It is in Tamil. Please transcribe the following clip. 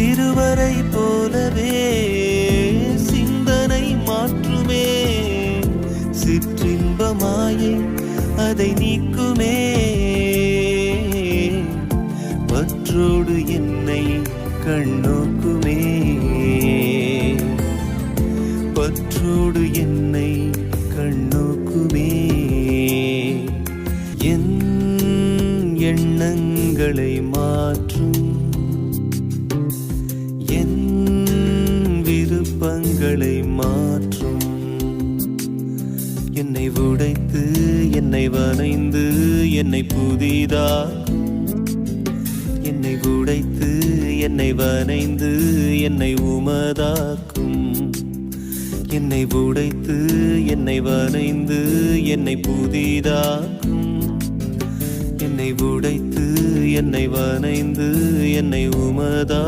சிறுவரை போலவே சிந்தனை மாற்றுமே, சிற்றின்பமாயே அதை நீக்குமே. பற்றோடு என்னை கண்ணோக்குமே, பற்றோடு என்னை கண்ணோக்குமே. என் எண்ணங்களை மாற்றும், என் விருப்பங்களை மாற்றும். என்னை உடைத்து என்னை வரைந்து என்னை புதிதாக்கும், என்னை உடைத்து என்னை வரைந்து என்னை உமதாக்கும். என்னை உடைத்து என்னை வரைந்து என்னை புதிதாக்கும், என்னை உடைத்து என்னை வரைந்து என்னை உமதா